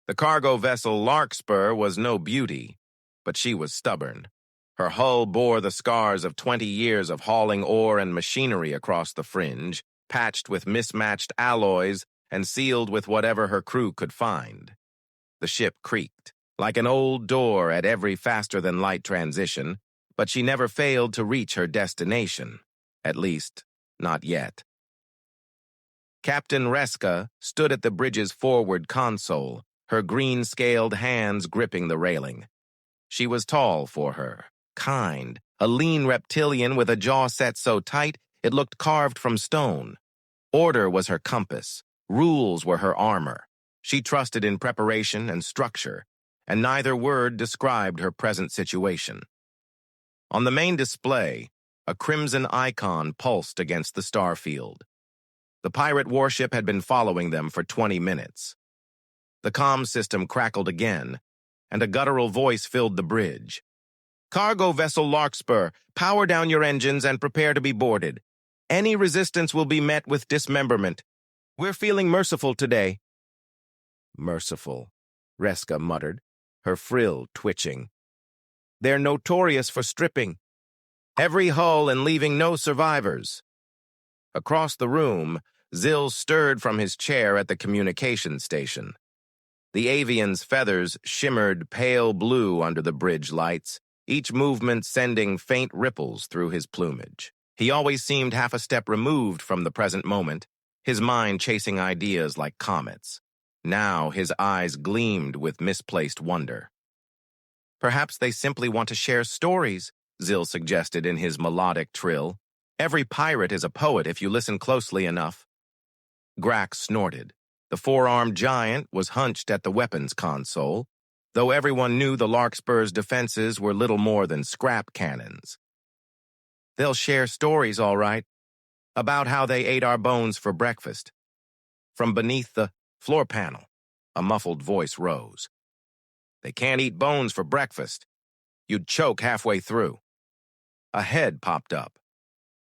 The cargo vessel Larkspur was no beauty, but she was stubborn. Her hull bore the scars of 20 years of hauling ore and machinery across the fringe, patched with mismatched alloys and sealed with whatever her crew could find. The ship creaked, like an old door at every faster-than-light transition, but she never failed to reach her destination. At least, not yet. Captain Reska stood at the bridge's forward console, her green-scaled hands gripping the railing. She was tall for her, kind, a lean reptilian with a jaw set so tight it looked carved from stone. Order was her compass, rules were her armor. She trusted in preparation and structure, and neither word described her present situation. On the main display, a crimson icon pulsed against the starfield. The pirate warship had been following them for 20 minutes. The comm system crackled again, and a guttural voice filled the bridge. "Cargo vessel Larkspur, power down your engines and prepare to be boarded. Any resistance will be met with dismemberment. We're feeling merciful today." "Merciful," Reska muttered, her frill twitching. "They're notorious for stripping every hull and leaving no survivors." Across the room, Zill stirred from his chair at the communication station. The avian's feathers shimmered pale blue under the bridge lights, each movement sending faint ripples through his plumage. He always seemed half a step removed from the present moment, his mind chasing ideas like comets. Now his eyes gleamed with misplaced wonder. "Perhaps they simply want to share stories," Zill suggested in his melodic trill. "Every pirate is a poet if you listen closely enough." Grack snorted. The four-armed giant was hunched at the weapons console, though everyone knew the Larkspur's defenses were little more than scrap cannons. "They'll share stories, all right, about how they ate our bones for breakfast." From beneath the floor panel, a muffled voice rose. "They can't eat bones for breakfast. You'd choke halfway through." A head popped up.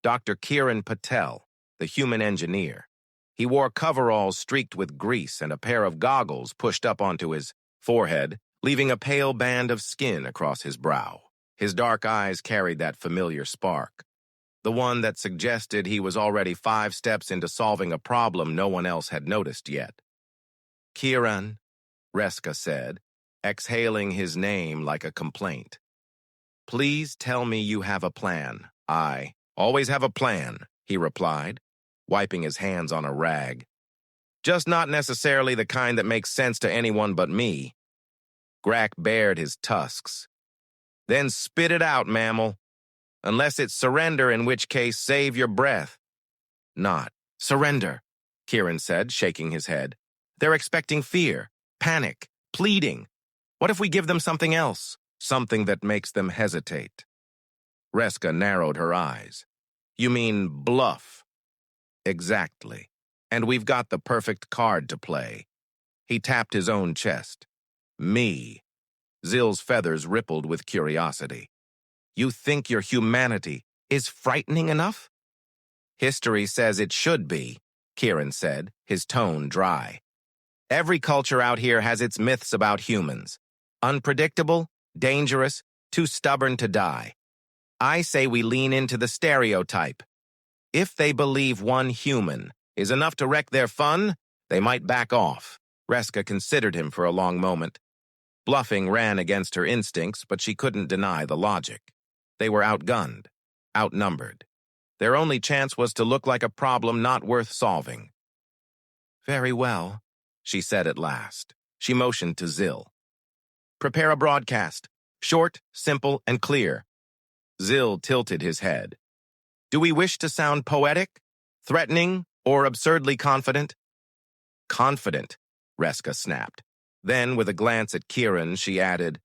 Dr. Kiran Patel, the human engineer. He wore coveralls streaked with grease and a pair of goggles pushed up onto his forehead, leaving a pale band of skin across his brow. His dark eyes carried that familiar spark, the one that suggested he was already 5 steps into solving a problem no one else had noticed yet. "Kiran," Reska said, exhaling his name like a complaint. "Please tell me you have a plan." "I always have a plan," he replied, wiping his hands on a rag. "Just not necessarily the kind that makes sense to anyone but me." Grack bared his tusks. "Then spit it out, mammal. Unless it's surrender, in which case save your breath." "Not surrender," Kiran said, shaking his head. "They're expecting fear, panic, pleading. What if we give them something else? Something that makes them hesitate?" Reska narrowed her eyes. "You mean bluff?" "Exactly. And we've got the perfect card to play." He tapped his own chest. "Me." Zill's feathers rippled with curiosity. "You think your humanity is frightening enough?" "History says it should be," Kiran said, his tone dry. "Every culture out here has its myths about humans. Unpredictable, dangerous, too stubborn to die. I say we lean into the stereotype. If they believe one human is enough to wreck their fun, they might back off." Reska considered him for a long moment. Bluffing ran against her instincts, but she couldn't deny the logic. They were outgunned, outnumbered. Their only chance was to look like a problem not worth solving. "Very well," she said at last. She motioned to Zill. "Prepare a broadcast. Short, simple, and clear." Zill tilted his head. "Do we wish to sound poetic, threatening, or absurdly confident?" "Confident," Reska snapped. Then, with a glance at Kiran, she added,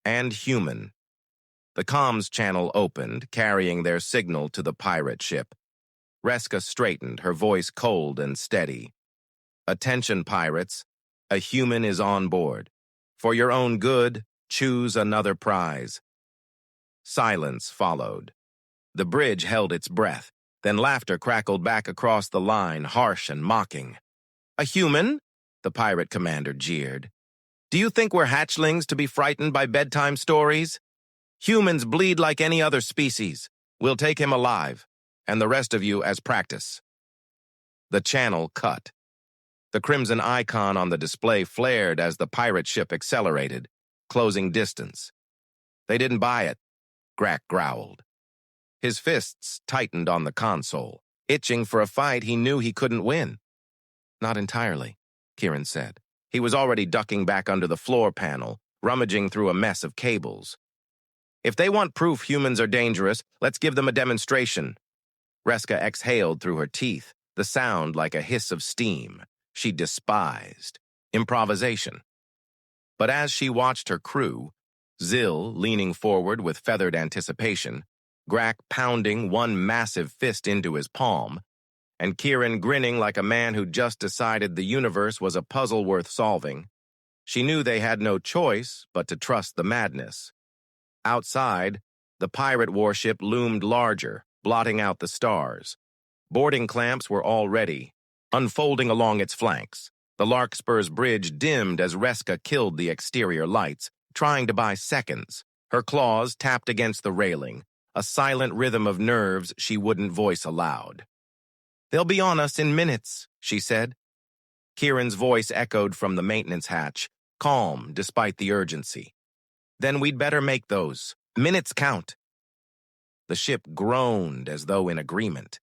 "and human." The comms channel opened, carrying their signal to the pirate ship. Reska straightened, her voice cold and steady. "Attention, pirates. A human is on board. For your own good, choose another prize." Silence followed. The bridge held its breath, then laughter crackled back across the line, harsh and mocking. "A human?" the pirate commander jeered. Do you think we're hatchlings to be frightened by bedtime stories? Humans bleed like any other species. We'll take him alive, and the rest of you as practice." The channel cut. The crimson icon on the display flared as the pirate ship accelerated, closing distance. "They didn't buy it," Grack growled. His fists tightened on the console, itching for a fight he knew he couldn't win. "Not entirely," Kieran said. He was already ducking back under the floor panel, rummaging through a mess of cables. "If they want proof humans are dangerous, let's give them a demonstration." Reska exhaled through her teeth, the sound like a hiss of steam. She despised improvisation. But as she watched her crew, Zill leaning forward with feathered anticipation, Grack pounding one massive fist into his palm, and Kieran grinning like a man who just decided the universe was a puzzle worth solving, she knew they had no choice but to trust the madness. Outside, the pirate warship loomed larger, blotting out the stars. Boarding clamps were all ready, unfolding along its flanks. The Larkspur's bridge dimmed as Reska killed the exterior lights, trying to buy seconds. Her claws tapped against the railing, a silent rhythm of nerves she wouldn't voice aloud. "They'll be on us in minutes," she said. Kieran's voice echoed from the maintenance hatch, calm despite the urgency. "Then we'd better make those. Minutes count." The ship groaned as though in agreement.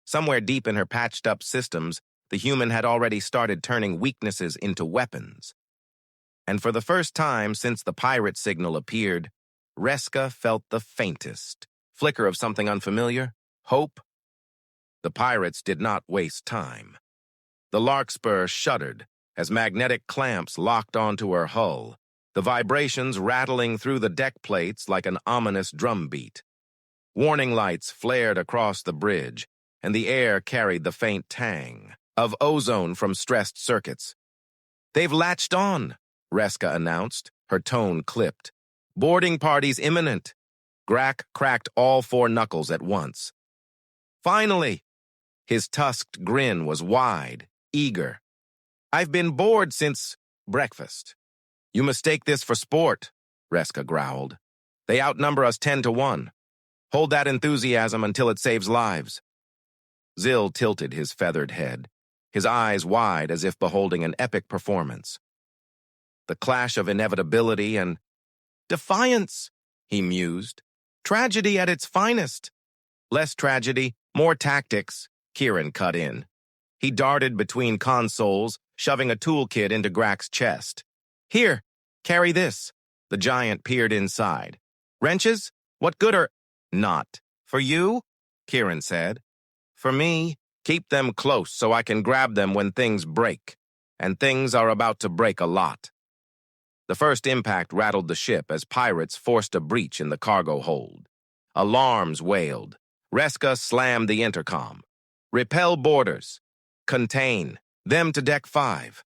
Somewhere deep in her patched-up systems, the human had already started turning weaknesses into weapons. And for the first time since the pirate signal appeared, Reska felt the faintest flicker of something unfamiliar, hope. The pirates did not waste time. The Larkspur shuddered as magnetic clamps locked onto her hull, the vibrations rattling through the deck plates like an ominous drumbeat. Warning lights flared across the bridge, and the air carried the faint tang of ozone from stressed circuits. "They've latched on," Reska announced, her tone clipped. "Boarding party's imminent." Grack cracked all four knuckles at once. "Finally!" His tusked grin was wide, eager. "I've been bored since breakfast." "You mistake this for sport," Reska growled. "They outnumber us 10-1. Hold that enthusiasm until it saves lives." Zill tilted his feathered head, his eyes wide as if beholding an epic performance. The clash of inevitability and defiance, he mused. Tragedy at its finest. Less tragedy, more tactics, Kieran cut in. He darted between consoles, shoving a toolkit into Grack's chest. "Here, carry this." The giant peered inside. "Wrenches? What good are—" "Not. For you?" Kieran said. "For me, keep them close so I can grab them when things break. And things are about to break a lot." The first impact rattled the ship as pirates forced a breach in the cargo hold. Alarms wailed. Reska slammed the intercom. "Repel boarders. Contain. Them to deck 5.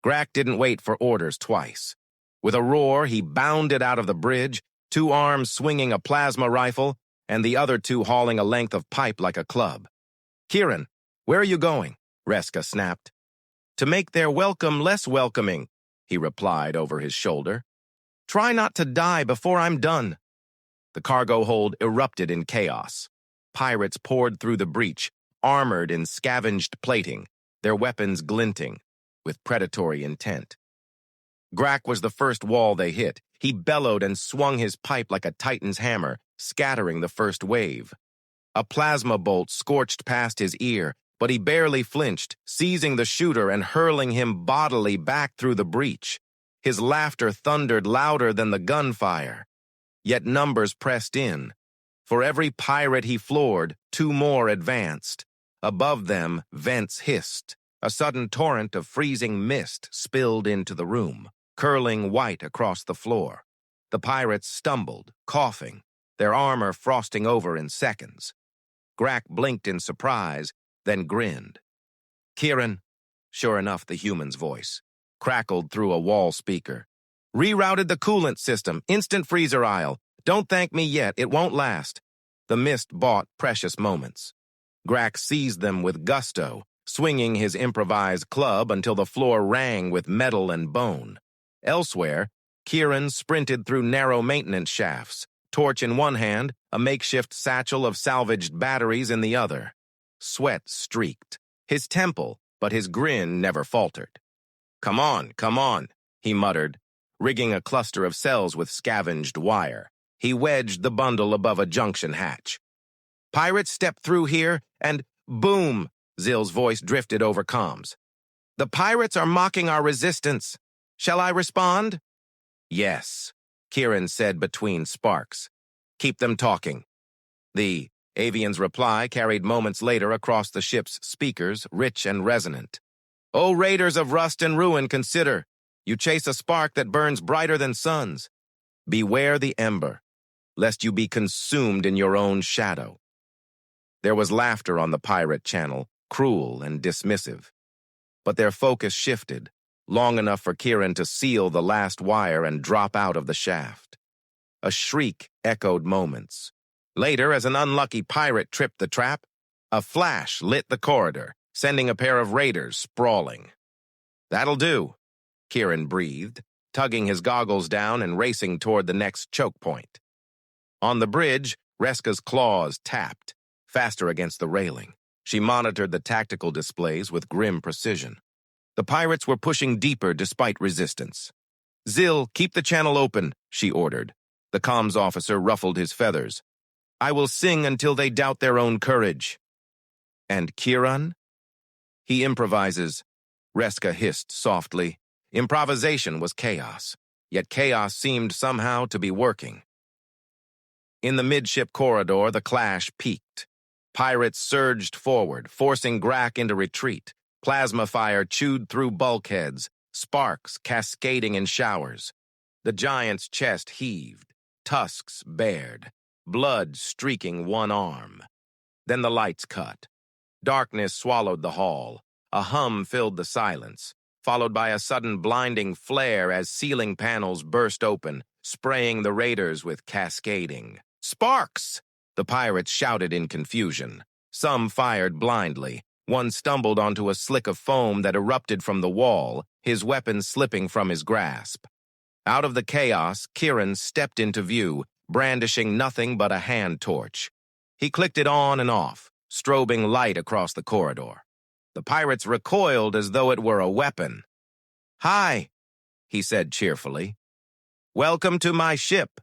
Grack didn't wait for orders twice. With a roar, he bounded out of the bridge, 2 arms swinging a plasma rifle, and the other 2 hauling a length of pipe like a club. "Kieran, where are you going?" Reska snapped. "To make their welcome less welcoming," he replied over his shoulder. "Try not to die before I'm done." The cargo hold erupted in chaos. Pirates poured through the breach, armored in scavenged plating, their weapons glinting, with predatory intent. Grack was the first wall they hit. He bellowed and swung his pipe like a titan's hammer, scattering the first wave. A plasma bolt scorched past his ear, but he barely flinched, seizing the shooter and hurling him bodily back through the breach. His laughter thundered louder than the gunfire. Yet numbers pressed in. For every pirate he floored, 2 more advanced. Above them, vents hissed. A sudden torrent of freezing mist spilled into the room, curling white across the floor. The pirates stumbled, coughing, their armor frosting over in seconds. Grack blinked in surprise, then grinned. "Kieran," sure enough the human's voice, crackled through a wall speaker. "Rerouted the coolant system, instant freezer aisle. Don't thank me yet, it won't last." The mist bought precious moments. Grack seized them with gusto, swinging his improvised club until the floor rang with metal and bone. Elsewhere, Kieran sprinted through narrow maintenance shafts, torch in one hand, a makeshift satchel of salvaged batteries in the other. Sweat streaked his temple, but his grin never faltered. Come on, he muttered, rigging a cluster of cells with scavenged wire. He wedged the bundle above a junction hatch. Pirates stepped through here, and boom, Zill's voice drifted over comms. The pirates are mocking our resistance. Shall I respond? Yes, Kieran said between sparks. Keep them talking. The avian's reply carried moments later across the ship's speakers, rich and resonant. O raiders of rust and ruin, consider. You chase a spark that burns brighter than suns. Beware the ember, lest you be consumed in your own shadow. There was laughter on the pirate channel, cruel and dismissive. But their focus shifted, long enough for Kieran to seal the last wire and drop out of the shaft. A shriek echoed moments. Later, as an unlucky pirate tripped the trap, a flash lit the corridor, sending a pair of raiders sprawling. That'll do, Kieran breathed, tugging his goggles down and racing toward the next choke point. On the bridge, Reska's claws tapped, faster against the railing. She monitored the tactical displays with grim precision. The pirates were pushing deeper despite resistance. Zill, keep the channel open, she ordered. The comms officer ruffled his feathers. I will sing until they doubt their own courage. And Kieran? He improvises, Reska hissed softly. Improvisation was chaos, yet chaos seemed somehow to be working. In the midship corridor, the clash peaked. Pirates surged forward, forcing Grak into retreat. Plasma fire chewed through bulkheads, sparks cascading in showers. The giant's chest heaved, tusks bared, blood streaking one arm. Then the lights cut. Darkness swallowed the hall. A hum filled the silence, followed by a sudden blinding flare as ceiling panels burst open, spraying the raiders with cascading. Sparks! The pirates shouted in confusion. Some fired blindly. One stumbled onto a slick of foam that erupted from the wall, his weapon slipping from his grasp. Out of the chaos, Kieran stepped into view, brandishing nothing but a hand torch. He clicked it on and off, strobing light across the corridor. The pirates recoiled as though it were a weapon. Hi, he said cheerfully. Welcome to my ship.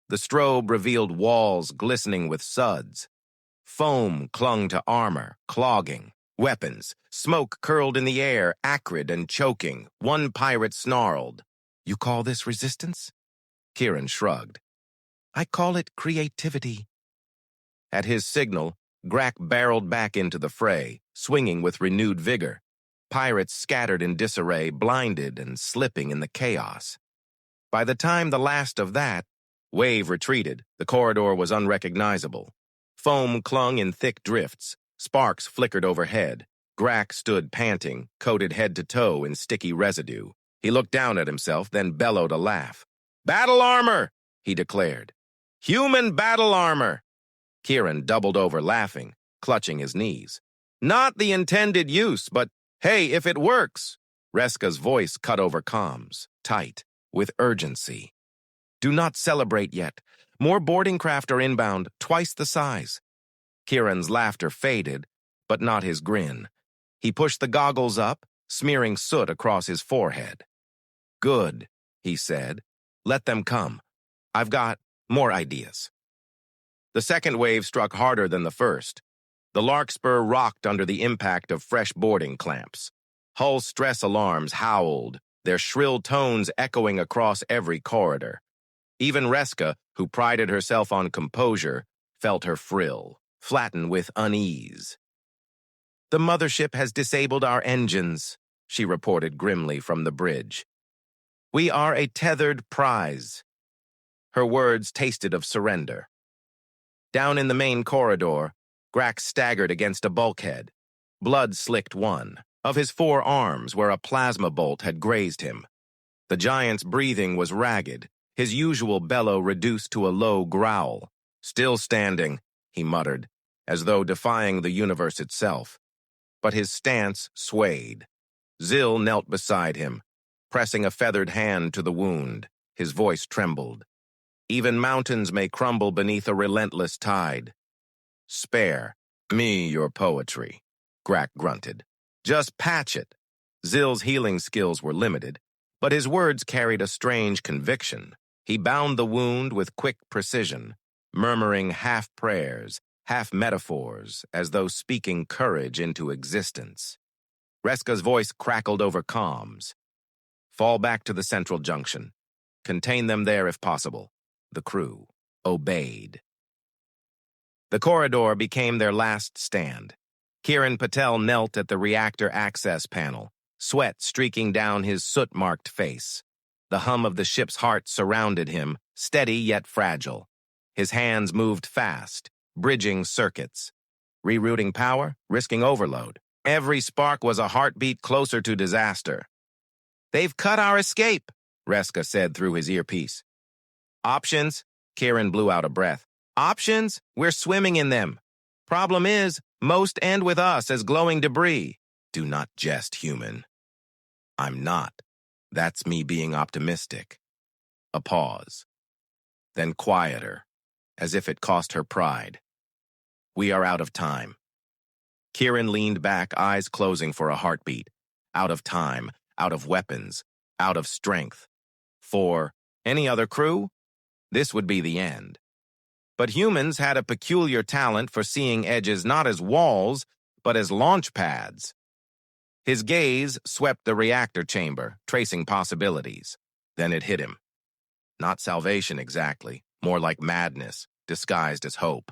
The strobe revealed walls glistening with suds. Foam clung to armor, clogging. Weapons. Smoke curled in the air, acrid and choking. One pirate snarled. You call this resistance? Kieran shrugged. I call it creativity. At his signal, Grak barreled back into the fray, swinging with renewed vigor. Pirates scattered in disarray, blinded and slipping in the chaos. By the time the last of that, wave retreated, the corridor was unrecognizable. Foam clung in thick drifts. Sparks flickered overhead. Grak stood panting, coated head to toe in sticky residue. He looked down at himself, then bellowed a laugh. Battle armor, he declared. Human battle armor. Kieran doubled over laughing, clutching his knees. Not the intended use, but hey, if it works. Reska's voice cut over comms, tight, with urgency. Do not celebrate yet. More boarding craft are inbound, twice the size. Kieran's laughter faded, but not his grin. He pushed the goggles up, smearing soot across his forehead. Good, he said. Let them come. I've got more ideas. The second wave struck harder than the first. The Larkspur rocked under the impact of fresh boarding clamps. Hull stress alarms howled, their shrill tones echoing across every corridor. Even Reska, who prided herself on composure, felt her frill, flatten with unease. The mothership has disabled our engines, she reported grimly from the bridge. We are a tethered prize. Her words tasted of surrender. Down in the main corridor, Grak staggered against a bulkhead. Blood slicked one of his 4 arms where a plasma bolt had grazed him. The giant's breathing was ragged, his usual bellow reduced to a low growl. Still standing, he muttered, as though defying the universe itself. But his stance swayed. Zill knelt beside him. pressing a feathered hand to the wound. His voice trembled. Even mountains may crumble beneath a relentless tide. Spare me your poetry, Grack grunted. Just patch it. Zill's healing skills were limited, but his words carried a strange conviction. He bound the wound with quick precision, murmuring half prayers, half metaphors, as though speaking courage into existence. Reska's voice crackled over comms. Fall back to the central junction. Contain them there if possible. The crew obeyed. The corridor became their last stand. Kiran Patel knelt at the reactor access panel, sweat streaking down his soot-marked face. The hum of the ship's heart surrounded him, steady yet fragile. His hands moved fast, bridging circuits. Rerouting power, risking overload. Every spark was a heartbeat closer to disaster. "They've cut our escape," Reska said through his earpiece. "Options?" Kiran blew out a breath. "Options? We're swimming in them. Problem is, most end with us as glowing debris." "Do not jest, human." "I'm not. That's me being optimistic." A pause. Then quieter, as if it cost her pride. "We are out of time." Kiran leaned back, eyes closing for a heartbeat. Out of time, out of weapons, out of strength. For any other crew, this would be the end. But humans had a peculiar talent for seeing edges not as walls, but as launch pads. His gaze swept the reactor chamber, tracing possibilities. Then it hit him. Not salvation exactly, more like madness, disguised as hope.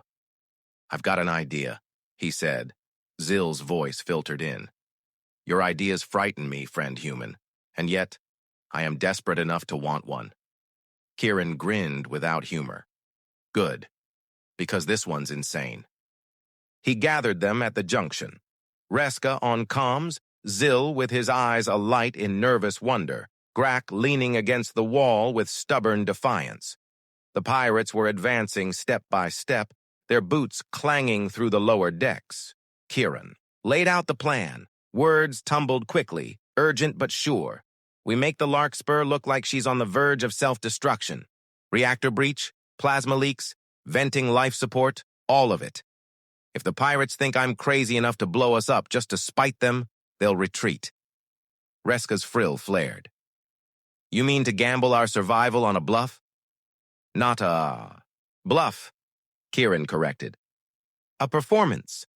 "I've got an idea," he said. Zill's voice filtered in. "Your ideas frighten me, friend human, and yet I am desperate enough to want one." Kiran grinned without humor. "Good, because this one's insane." He gathered them at the junction. Reska on comms, Zill with his eyes alight in nervous wonder, Grack leaning against the wall with stubborn defiance. The pirates were advancing step by step, their boots clanging through the lower decks. Kiran laid out the plan. Words tumbled quickly, urgent but sure. "We make the Larkspur look like she's on the verge of self-destruction. Reactor breach, plasma leaks, venting life support, all of it. If the pirates think I'm crazy enough to blow us up just to spite them, they'll retreat." Reska's frill flared. "You mean to gamble our survival on a bluff?" "Not a bluff," Kiran corrected. "A performance."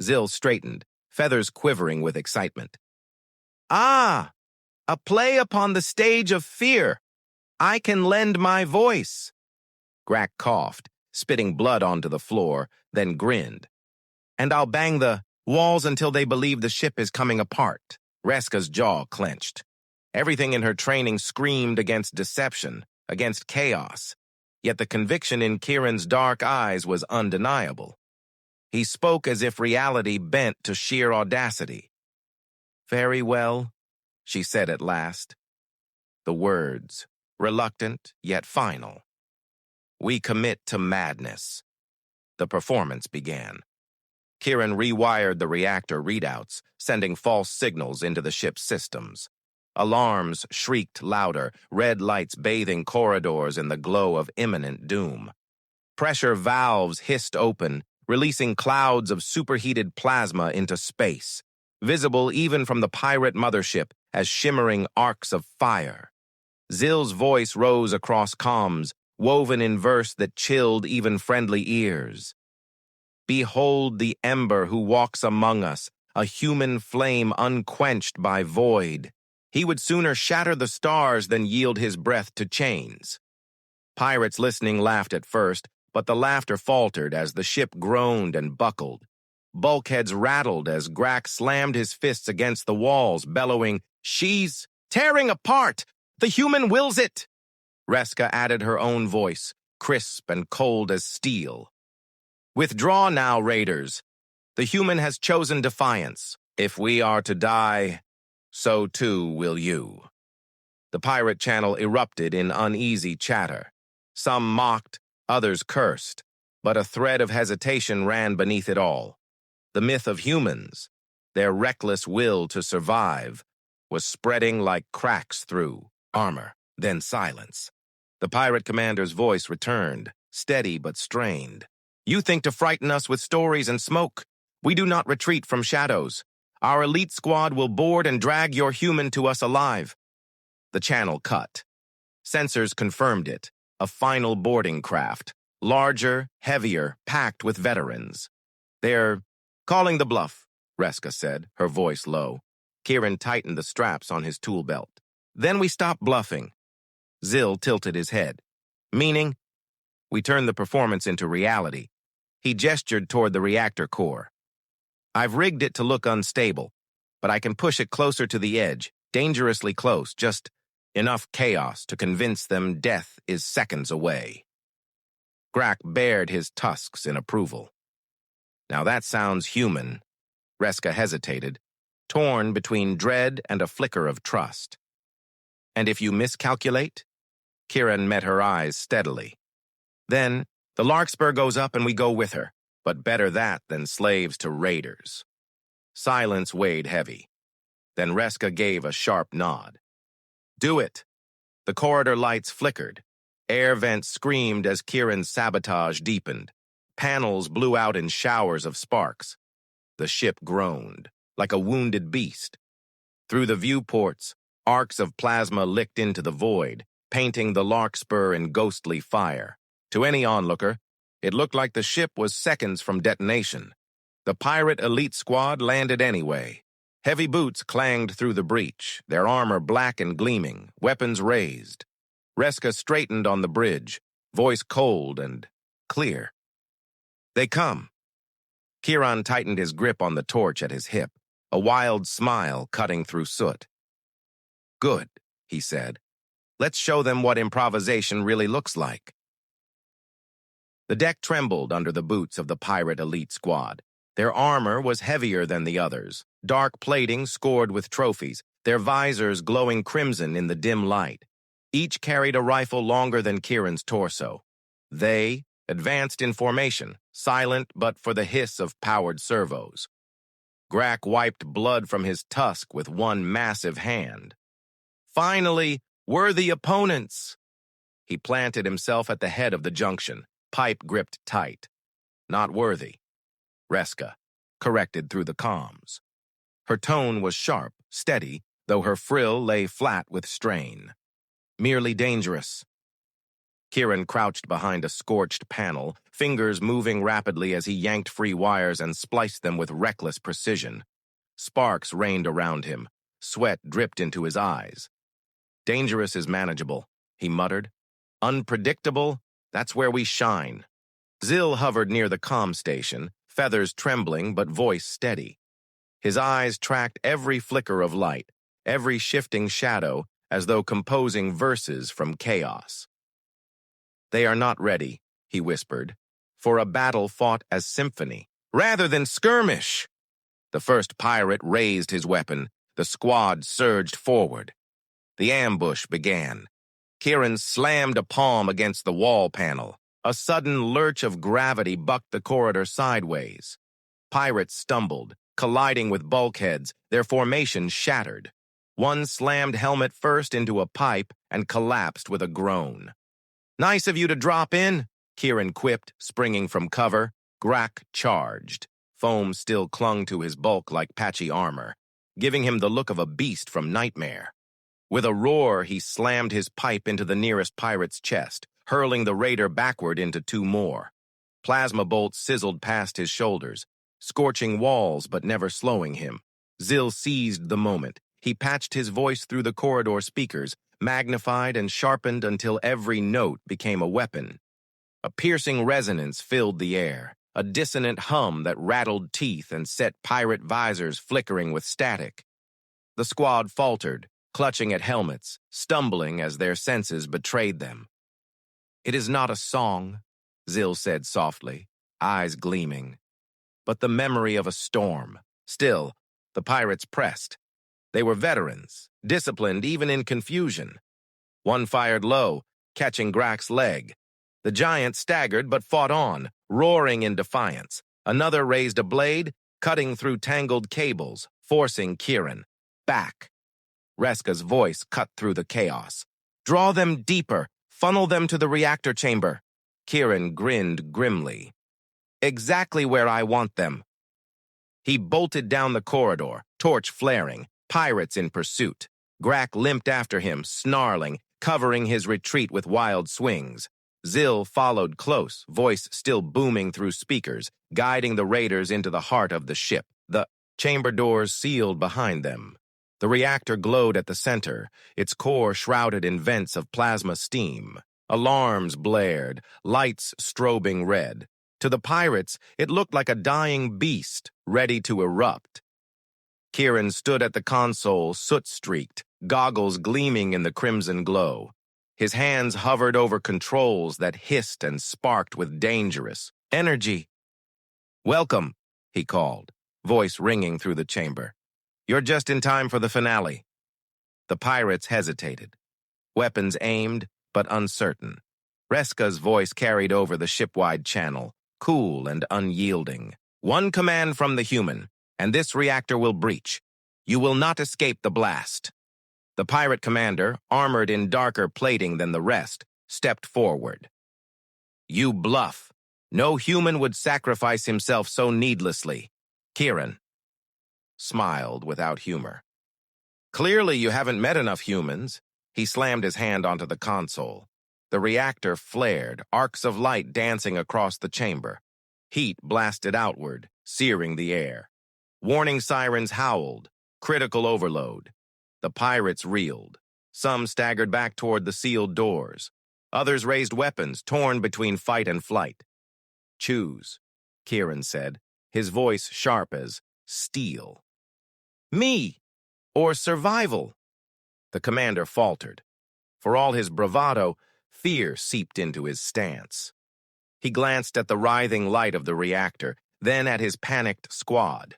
Zill straightened, feathers quivering with excitement. "Ah, a play upon the stage of fear. I can lend my voice." Grack coughed, spitting blood onto the floor, then grinned. "And I'll bang the walls until they believe the ship is coming apart." Reska's jaw clenched. Everything in her training screamed against deception, against chaos. Yet the conviction in Kiran's dark eyes was undeniable. He spoke as if reality bent to sheer audacity. "Very well," she said at last. The words, reluctant yet final. "We commit to madness." The performance began. Kiran rewired the reactor readouts, sending false signals into the ship's systems. Alarms shrieked louder, red lights bathing corridors in the glow of imminent doom. Pressure valves hissed open, releasing clouds of superheated plasma into space, visible even from the pirate mothership as shimmering arcs of fire. Zill's voice rose across comms, woven in verse that chilled even friendly ears. "Behold the ember who walks among us, a human flame unquenched by void. He would sooner shatter the stars than yield his breath to chains." Pirates listening laughed at first, but the laughter faltered as the ship groaned and buckled. Bulkheads rattled as Grack slammed his fists against the walls, bellowing, "She's tearing apart! The human wills it!" Reska added her own voice, crisp and cold as steel. "Withdraw now, raiders. The human has chosen defiance. If we are to die, so too will you." The pirate channel erupted in uneasy chatter. Some mocked, others cursed, but a thread of hesitation ran beneath it all. The myth of humans, their reckless will to survive, was spreading like cracks through armor, then silence. The pirate commander's voice returned, steady but strained. "You think to frighten us with stories and smoke? We do not retreat from shadows. Our elite squad will board and drag your human to us alive." The channel cut. Sensors confirmed it, a final boarding craft, larger, heavier, packed with veterans. "They're calling the bluff," Reska said, her voice low. Kieran tightened the straps on his tool belt. "Then we stopped bluffing." Zill tilted his head. "Meaning?" "We turned the performance into reality." He gestured toward the reactor core. "I've rigged it to look unstable, but I can push it closer to the edge, dangerously close, just enough chaos to convince them death is seconds away." Grak bared his tusks in approval. "Now that sounds human." Reska hesitated, torn between dread and a flicker of trust. "And if you miscalculate?" Kieran met her eyes steadily. "Then, the Larkspur goes up and we go with her, but better that than slaves to raiders." Silence weighed heavy. Then Reska gave a sharp nod. "Do it." The corridor lights flickered. Air vents screamed as Kieran's sabotage deepened. Panels blew out in showers of sparks. The ship groaned, like a wounded beast. Through the viewports, arcs of plasma licked into the void, painting the Larkspur in ghostly fire. To any onlooker, it looked like the ship was seconds from detonation. The pirate elite squad landed anyway. Heavy boots clanged through the breach, their armor black and gleaming, weapons raised. Reska straightened on the bridge, voice cold and clear. "They come." Kieran tightened his grip on the torch at his hip, a wild smile cutting through soot. "Good," he said. "Let's show them what improvisation really looks like." The deck trembled under the boots of the pirate elite squad. Their armor was heavier than the others, dark plating scored with trophies, their visors glowing crimson in the dim light. Each carried a rifle longer than Kieran's torso. They advanced in formation, silent but for the hiss of powered servos. Grak wiped blood from his tusk with one massive hand. "Finally, worthy opponents!" He planted himself at the head of the junction, pipe gripped tight. "Not worthy," Reska corrected through the comms. Her tone was sharp, steady, though her frill lay flat with strain. "Merely dangerous." Kieran crouched behind a scorched panel, fingers moving rapidly as he yanked free wires and spliced them with reckless precision. Sparks rained around him. Sweat dripped into his eyes. "Dangerous is manageable," he muttered. "Unpredictable, that's where we shine." Zill hovered near the comm station, feathers trembling but voice steady. His eyes tracked every flicker of light, every shifting shadow, as though composing verses from chaos. "They are not ready," he whispered, "for a battle fought as symphony, rather than skirmish." The first pirate raised his weapon. The squad surged forward. The ambush began. Kieran slammed a palm against the wall panel. A sudden lurch of gravity bucked the corridor sideways. Pirates stumbled, colliding with bulkheads, their formation shattered. One slammed helmet first into a pipe and collapsed with a groan. "Nice of you to drop in," Kieran quipped, springing from cover. Grak charged. Foam still clung to his bulk like patchy armor, giving him the look of a beast from Nightmare. With a roar, he slammed his pipe into the nearest pirate's chest, hurling the raider backward into two more. Plasma bolts sizzled past his shoulders, scorching walls but never slowing him. Zill seized the moment. He patched his voice through the corridor speakers, magnified and sharpened until every note became a weapon. A piercing resonance filled the air, a dissonant hum that rattled teeth and set pirate visors flickering with static. The squad faltered, clutching at helmets, stumbling as their senses betrayed them. "It is not a song," Zill said softly, eyes gleaming, "but the memory of a storm." Still, the pirates pressed. They were veterans, disciplined even in confusion. One fired low, catching Grak's leg. The giant staggered but fought on, roaring in defiance. Another raised a blade, cutting through tangled cables, forcing Kieran back. Reska's voice cut through the chaos. Draw them deeper. Funnel them to the reactor chamber. Kieran grinned grimly. Exactly where I want them. He bolted down the corridor, torch flaring, pirates in pursuit. Grak limped after him, snarling, covering his retreat with wild swings. Zill followed close, voice still booming through speakers, guiding the raiders into the heart of the ship. The chamber doors sealed behind them. The reactor glowed at the center, its core shrouded in vents of plasma steam. Alarms blared, lights strobing red. To the pirates, it looked like a dying beast, ready to erupt. Kieran stood at the console, soot-streaked, goggles gleaming in the crimson glow. His hands hovered over controls that hissed and sparked with dangerous energy. "Welcome," he called, voice ringing through the chamber. "You're just in time for the finale." The pirates hesitated, weapons aimed but uncertain. Reska's voice carried over the ship-wide channel, cool and unyielding. "One command from the human, and this reactor will breach. You will not escape the blast." The pirate commander, armored in darker plating than the rest, stepped forward. "You bluff. No human would sacrifice himself so needlessly." Kieran smiled without humor. "Clearly you haven't met enough humans." He slammed his hand onto the console. The reactor flared, arcs of light dancing across the chamber. Heat blasted outward, searing the air. Warning sirens howled. Critical overload. The pirates reeled. Some staggered back toward the sealed doors. Others raised weapons, torn between fight and flight. "Choose," Kieran said, his voice sharp as steel. "Me, or survival?" The commander faltered. For all his bravado, fear seeped into his stance. He glanced at the writhing light of the reactor, then at his panicked squad.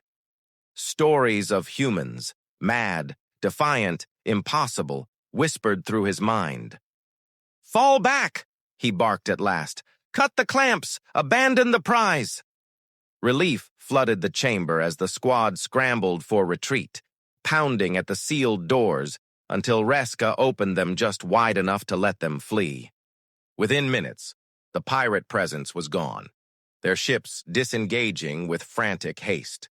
Stories of humans, mad, defiant, impossible, whispered through his mind. "Fall back!" he barked at last. "Cut the clamps! Abandon the prize!" Relief flooded the chamber as the squad scrambled for retreat, pounding at the sealed doors until Reska opened them just wide enough to let them flee. Within minutes, the pirate presence was gone, their ships disengaging with frantic haste.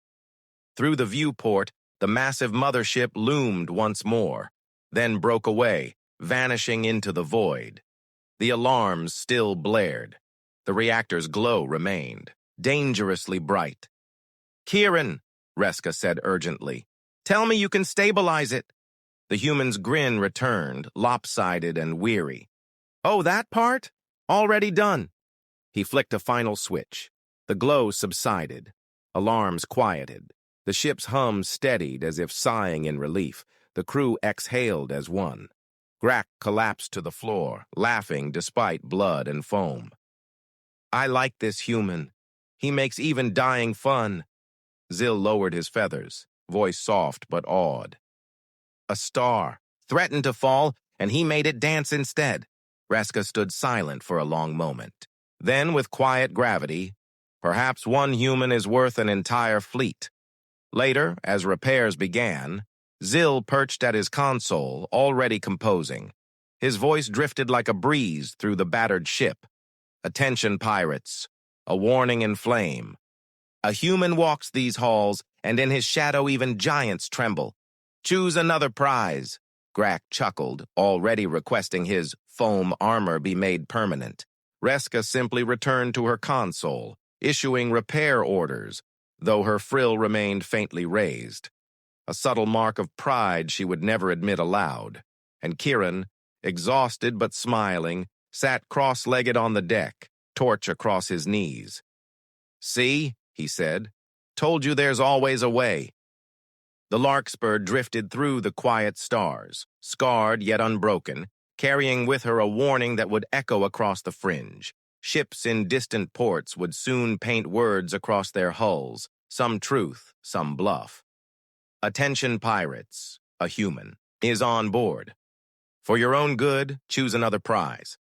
Through the viewport, the massive mothership loomed once more, then broke away, vanishing into the void. The alarms still blared. The reactor's glow remained, dangerously bright. "Kieran," Reska said urgently, "tell me you can stabilize it." The human's grin returned, lopsided and weary. "Oh, that part? Already done." He flicked a final switch. The glow subsided. Alarms quieted. The ship's hum steadied as if sighing in relief. The crew exhaled as one. Grak collapsed to the floor, laughing despite blood and foam. "I like this human. He makes even dying fun." Zill lowered his feathers, voice soft but awed. "A star threatened to fall, and he made it dance instead." Reska stood silent for a long moment. Then, with quiet gravity, "Perhaps one human is worth an entire fleet." Later, as repairs began, Zill perched at his console, already composing. His voice drifted like a breeze through the battered ship. "Attention, pirates. A warning in flame. A human walks these halls, and in his shadow even giants tremble. Choose another prize." Grak chuckled, already requesting his foam armor be made permanent. Reska simply returned to her console, issuing repair orders, though her frill remained faintly raised. A subtle mark of pride she would never admit aloud. And Kieran, exhausted but smiling, sat cross-legged on the deck, torch across his knees. "See," he said, "told you there's always a way." The larkspur drifted through the quiet stars, scarred yet unbroken, carrying with her a warning that would echo across the fringe. Ships in distant ports would soon paint words across their hulls, some truth, some bluff. "Attention, pirates, a human is on board. For your own good, choose another prize."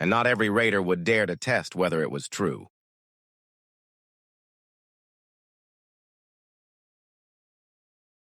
And not every raider would dare to test whether it was true.